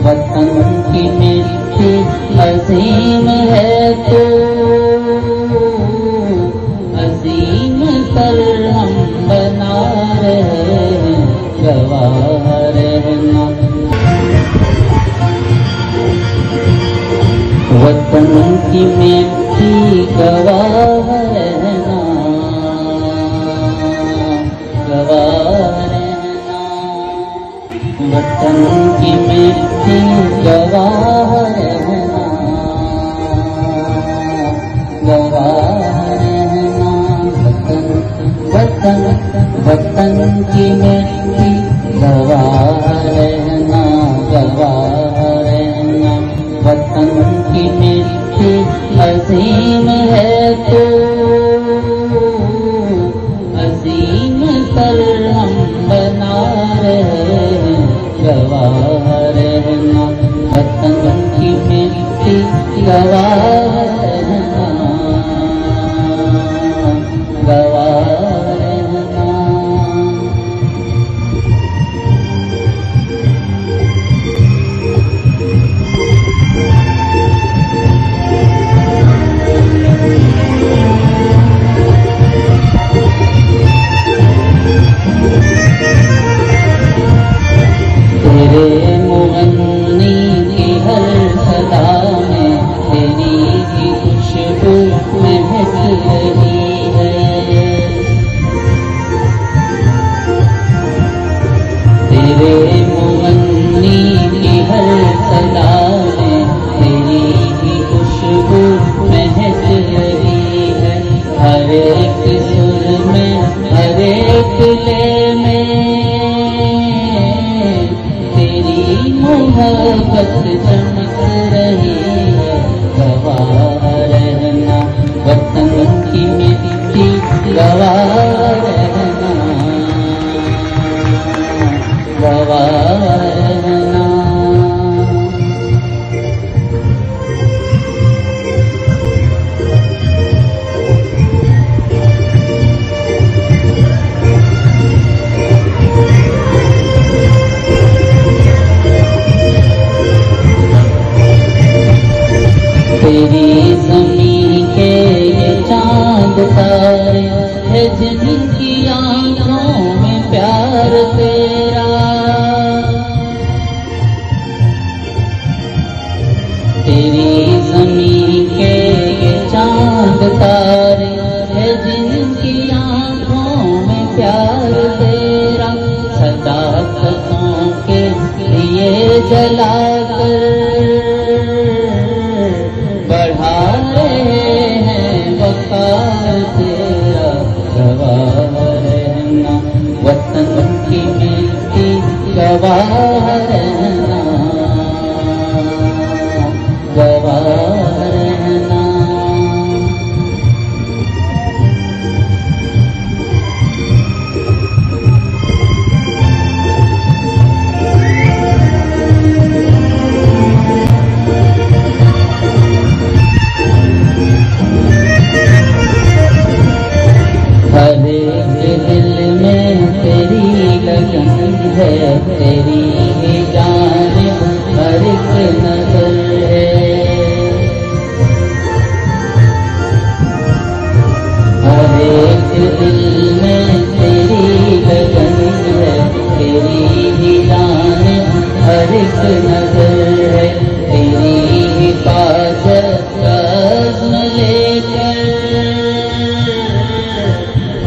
वतन की मिट्टी अजीम है तो अजीम पर हम बना रहे हैं गवाह रहना। वतन की मिट्टी गवाह रहना, गवाह रहना। वतन की मिट्टी गवाह रहना, गवाह रहना। वतन वतन की मिट्टी गवाह रहना, गवाह रहना। वतन की मिट्टी अजीम है तो अजीम पर हम बना रहे हैं गवाह रहना। वतन की मिट्टी गवाह रहना, गवाह रहना। तेरे मुगन्नी की हर सदा में तेरी ही खुशबू महक रही है। तेरे मुगन्नी की हर सदा में तेरी ही खुशबू महक रही है। हर एक सुर में हर एक लय में मोहब्बत चमक रही है गवाह रहना। वतन की मिट्टी गवाह रहना, गवाह रहना। तेरी ज़मीं के ये चांद तारे है जिनकी आँखों में प्यार तेरा। तेरी ज़मीं के ये चांद तारे है जिनकी आँखों में प्यार तेरा। सदाकतों के लिए जलाकर बढ़ा रहे हैं वक़ार तेरा गवाह रहना। वतन की मिट्टी गवाह रहना, गवाह रहना। हर एक दिल में तेरी लगन है, तेरी ही जानिब हर एक नजर है। हर एक दिल में तेरी लगन है, तेरी ही जानिब हर एक नजर है। तेरी हिफाजत का अज़्म लेकर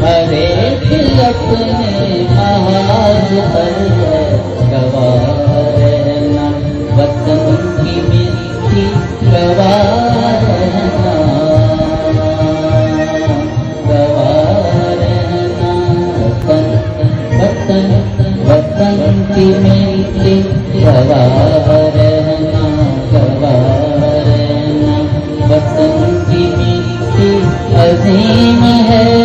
हर एक अपने महाज पर है गवाह रहना। वतन की मिट्टी गवाह रहना, गवाह रहना। वतन वतन की मिट्टी गवाह रहना, गवाह रहना। वतन की मिट्टी अजीम है